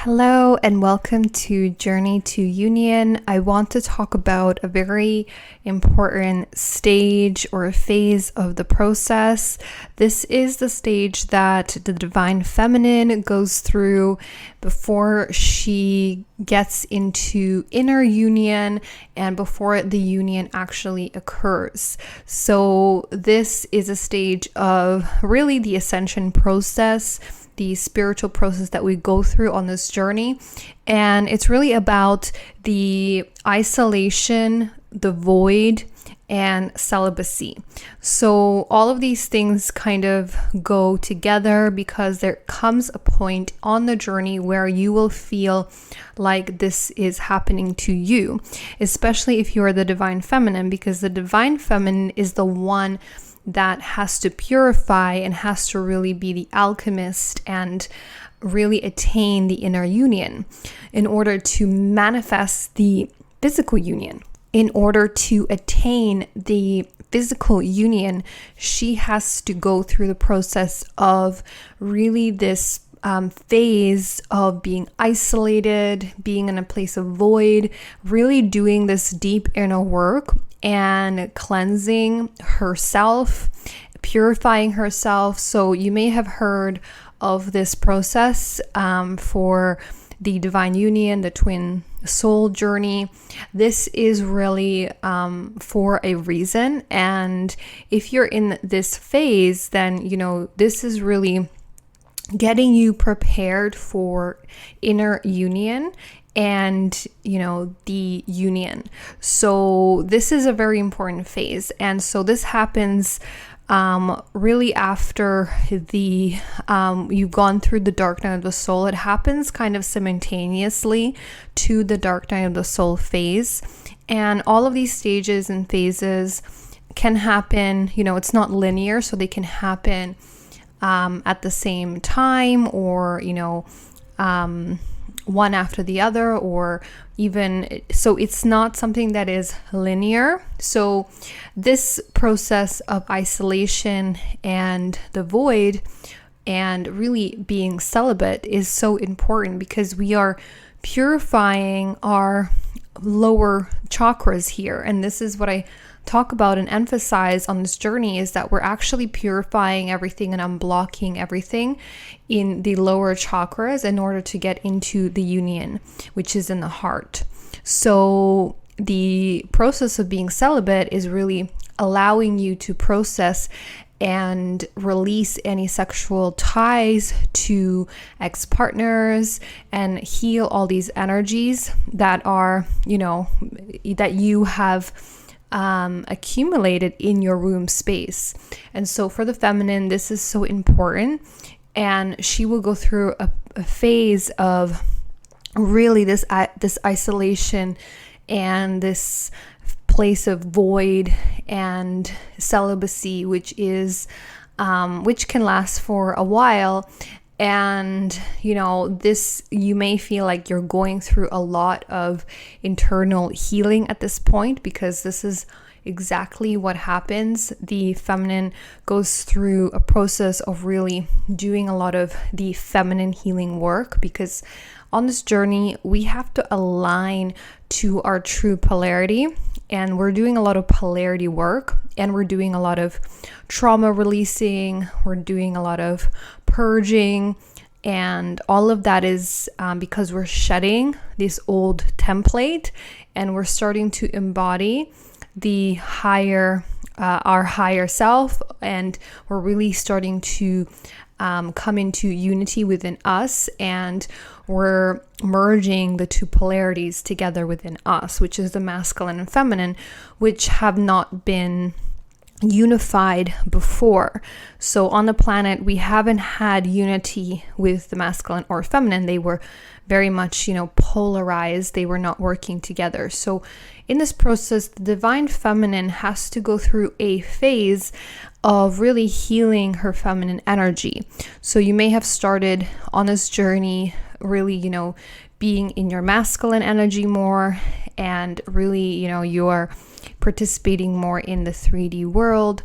Hello and welcome to Journey to Union. I want to talk about a very important stage or phase of the process. This is the stage that the divine feminine goes through before she gets into inner union and before the union actually occurs. So this is a stage of really the ascension process, the spiritual process that we go through on this journey. And it's really about the isolation, the void, and celibacy. So all of these things kind of go together because there comes a point on the journey where you will feel like this is happening to you, especially if you are the divine feminine, because the divine feminine is the one that has to purify and has to really be the alchemist and really attain the inner union in order to manifest the physical union. In order to attain the physical union, she has to go through the process of really this phase of being isolated, being in a place of void, really doing this deep inner work and cleansing herself, purifying herself. So you may have heard of this process for the divine union, the twin soul journey. This is really for a reason. And if you're in this phase, then, this is really getting you prepared for inner union and the union. So this is a very important phase, and so this happens really after the you've gone through the dark night of the soul. It happens kind of simultaneously to the dark night of the soul phase, and all of these stages and phases can happen, it's not linear, so they can happen at the same time, or one after the other, or even so it's not something that is linear. So this process of isolation and the void and really being celibate is so important because we are purifying our lower chakras here. And this is what I talk about and emphasize on this journey, is that we're actually purifying everything and unblocking everything in the lower chakras in order to get into the union, which is in the heart. So the process of being celibate is really allowing you to process and release any sexual ties to ex-partners and heal all these energies that are, that you have accumulated in your womb space. And so for the feminine, this is so important, and she will go through a phase of really this isolation and this place of void and celibacy, which can last for a while. And, this, you may feel like you're going through a lot of internal healing at this point, because this is exactly what happens. The feminine goes through a process of really doing a lot of the feminine healing work, because on this journey, we have to align to our true polarity. And we're doing a lot of polarity work, and we're doing a lot of trauma releasing. We're doing a lot of purging, and all of that is because we're shedding this old template, and we're starting to embody the higher, our higher self, and we're really starting to come into unity within us, and we're merging the two polarities together within us, which is the masculine and feminine, which have not been unified before. So on the planet, we haven't had unity with the masculine or feminine. They were very much, polarized. They were not working together. So in this process, the divine feminine has to go through a phase of really healing her feminine energy. So you may have started on this journey really, being in your masculine energy more, and really, you are participating more in the 3D world.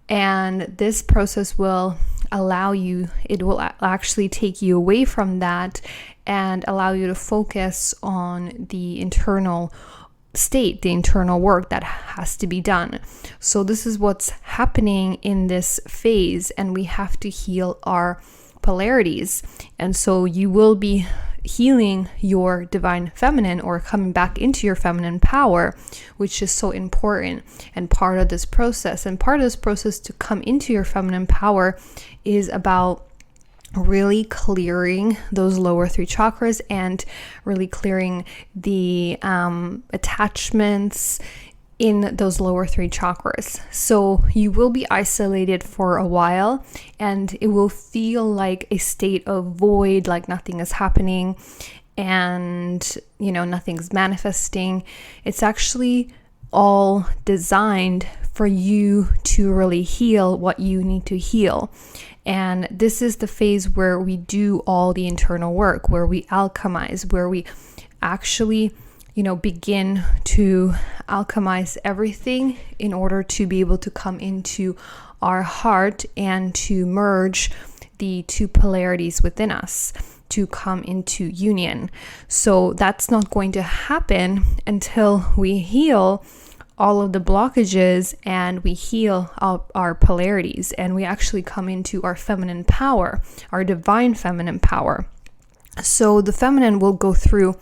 And this process will allow you, it will actually take you away from that and allow you to focus on the internal state, the internal work that has to be done. So this is what's happening in this phase, and we have to heal our polarities. And so you will be healing your divine feminine, or coming back into your feminine power, which is so important and part of this process. And part of this process to come into your feminine power is about really clearing those lower 3 chakras and really clearing the attachments in those lower 3 chakras. So you will be isolated for a while, and it will feel like a state of void, like nothing is happening and nothing's manifesting. It's actually all designed for you to really heal what you need to heal. And this is the phase where we do all the internal work, where we alchemize, where we actually begin to alchemize everything in order to be able to come into our heart and to merge the 2 polarities within us, to come into union. So that's not going to happen until we heal all of the blockages and we heal our polarities, and we actually come into our feminine power, our divine feminine power. So the feminine will go through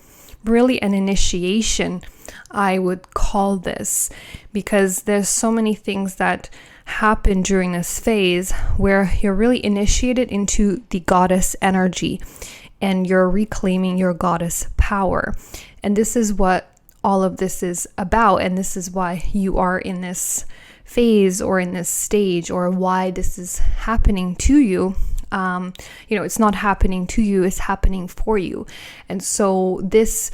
really an initiation, I would call this, because there's so many things that happen during this phase where you're really initiated into the goddess energy and you're reclaiming your goddess power. And this is what all of this is about, and this is why you are in this phase or in this stage, or why this is happening to you. It's not happening to you, it's happening for you. And so this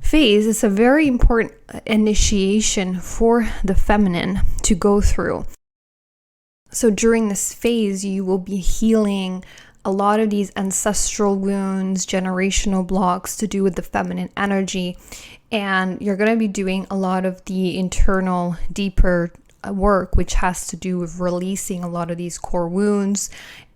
phase is a very important initiation for the feminine to go through. So during this phase, you will be healing a lot of these ancestral wounds, generational blocks to do with the feminine energy. And you're going to be doing a lot of the internal, deeper work, which has to do with releasing a lot of these core wounds.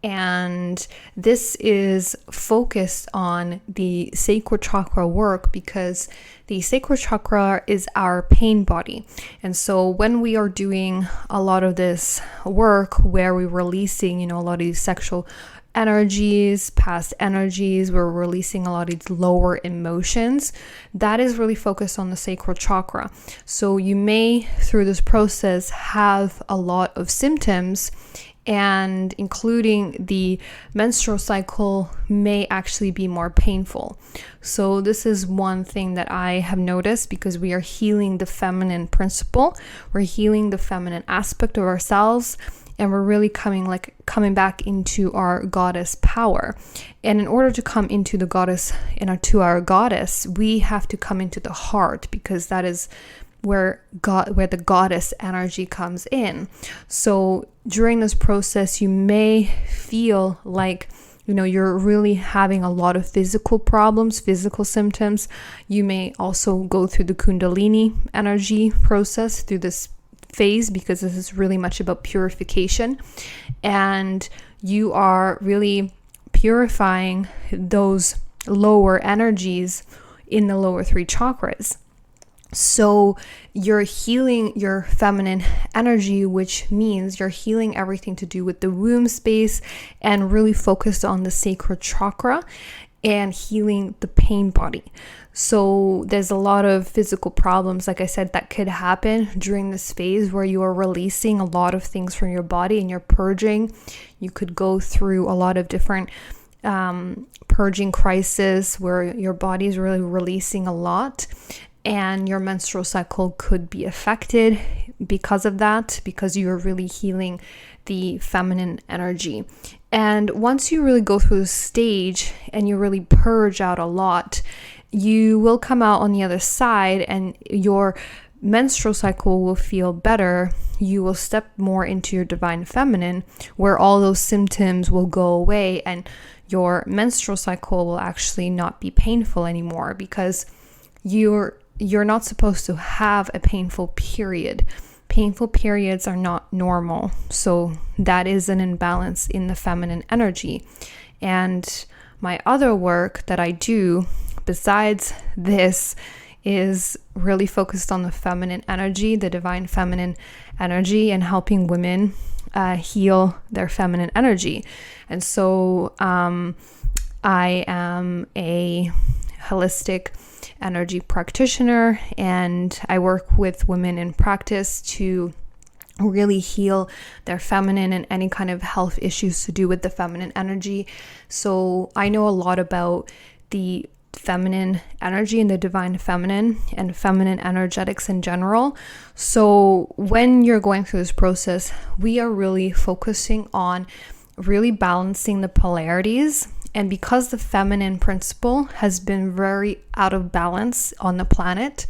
And this is focused on the sacral chakra work, because the sacral chakra is our pain body. And so when we are doing a lot of this work where we're releasing, a lot of these sexual energies, past energies, we're releasing a lot of these lower emotions, that is really focused on the sacral chakra. So you may, through this process, have a lot of symptoms, and including the menstrual cycle may actually be more painful. So this is one thing that I have noticed, because we are healing the feminine principle, we're healing the feminine aspect of ourselves, and we're really coming back into our goddess power. And in order to come into the goddess, to our goddess, we have to come into the heart, because that is where the goddess energy comes in. So during this process, you may feel like you're really having a lot of physical problems, physical symptoms. You may also go through the Kundalini energy process through this phase, because this is really much about purification, and you are really purifying those lower energies in the lower 3 chakras. So you're healing your feminine energy, which means you're healing everything to do with the womb space, and really focused on the sacral chakra and healing the pain body. So there's a lot of physical problems, like I said, that could happen during this phase where you are releasing a lot of things from your body and you're purging. You could go through a lot of different purging crisis where your body is really releasing a lot, and your menstrual cycle could be affected because of that, because you're really healing the feminine energy. And once you really go through the stage and you really purge out a lot, you will come out on the other side and your menstrual cycle will feel better. You will step more into your divine feminine, where all those symptoms will go away and your menstrual cycle will actually not be painful anymore, because you're not supposed to have a painful period. Painful periods are not normal. So that is an imbalance in the feminine energy. And my other work that I do besides this is really focused on the feminine energy, the divine feminine energy, and helping women heal their feminine energy. And so I am a holistic energy practitioner, and I work with women in practice to really heal their feminine and any kind of health issues to do with the feminine energy. So I know a lot about the feminine energy and the divine feminine and feminine energetics in general. So when you're going through this process, we are really focusing on really balancing the polarities. And because the feminine principle has been very out of balance on the planet,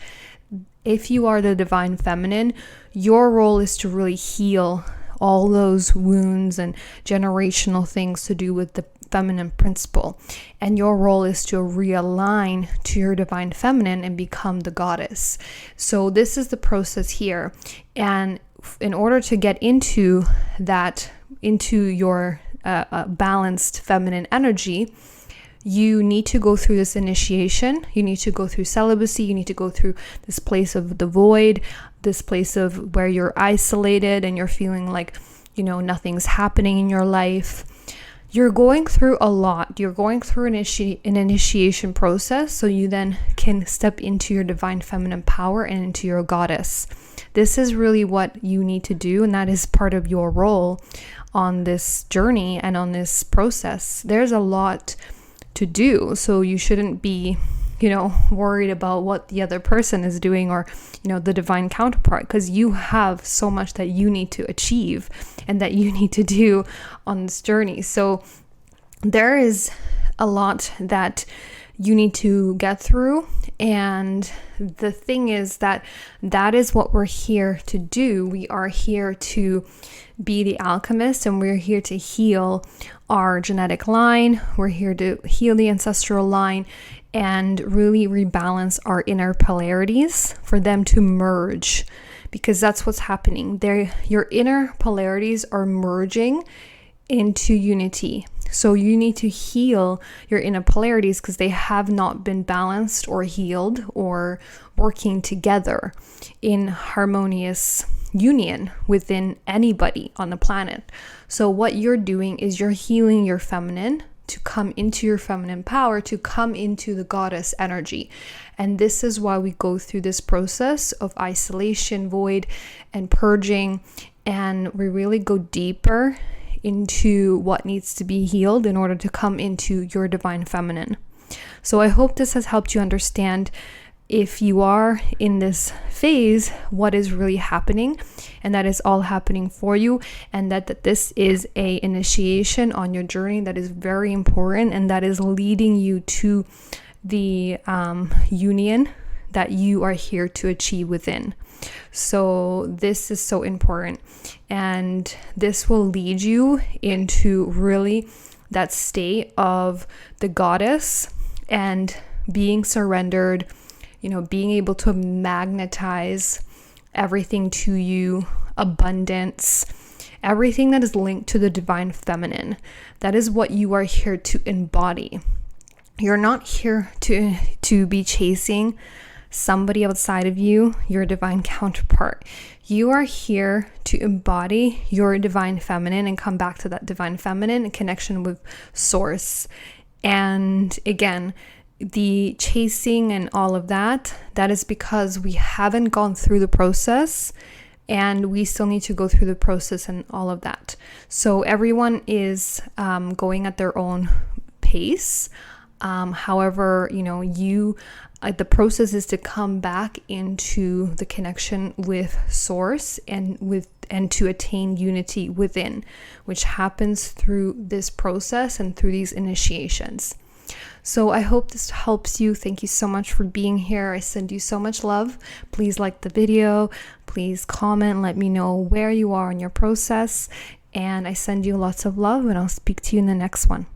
if you are the divine feminine, your role is to really heal all those wounds and generational things to do with the feminine principle. And your role is to realign to your divine feminine and become the goddess. So this is the process here. And in order to get into that, into your balanced feminine energy, you need to go through this initiation. You need to go through celibacy. You need to go through this place of the void, this place of where you're isolated and you're feeling like, nothing's happening in your life. You're going through a lot. You're going through an initiation process, so you then can step into your divine feminine power and into your goddess. This is really what you need to do, and that is part of your role on this journey and on this process. There's a lot to do, so you shouldn't be worried about what the other person is doing or the divine counterpart, because you have so much that you need to achieve and that you need to do on this journey. So there is a lot that you need to get through, and the thing is that is what we're here to do. We are here to be the alchemist, and we're here to heal our genetic line. We're here to heal the ancestral line and really rebalance our inner polarities for them to merge, because that's what's happening. Your inner polarities are merging into unity. So you need to heal your inner polarities because they have not been balanced or healed or working together in harmonious union within anybody on the planet. So what you're doing is you're healing your feminine to come into your feminine power, to come into the goddess energy. And this is why we go through this process of isolation, void, and purging. And we really go deeper into what needs to be healed in order to come into your divine feminine. So I hope this has helped you understand, if you are in this phase, what is really happening, and that is all happening for you, and that this is a initiation on your journey that is very important, and that is leading you to the union that you are here to achieve within. So this is so important, and this will lead you into really that state of the goddess and being surrendered, being able to magnetize everything to you, abundance, everything that is linked to the divine feminine. That is what you are here to embody. You're not here to be chasing somebody outside of you, your divine counterpart. You are here to embody your divine feminine and come back to that divine feminine in connection with source. And again, the chasing and all of that is because we haven't gone through the process, and we still need to go through the process and all of that. So everyone is going at their own pace. However, the process is to come back into the connection with source and to attain unity within, which happens through this process and through these initiations. So I hope this helps you. Thank you so much for being here. I send you so much love. Please like the video. Please comment. Let me know where you are in your process. And I send you lots of love, and I'll speak to you in the next one.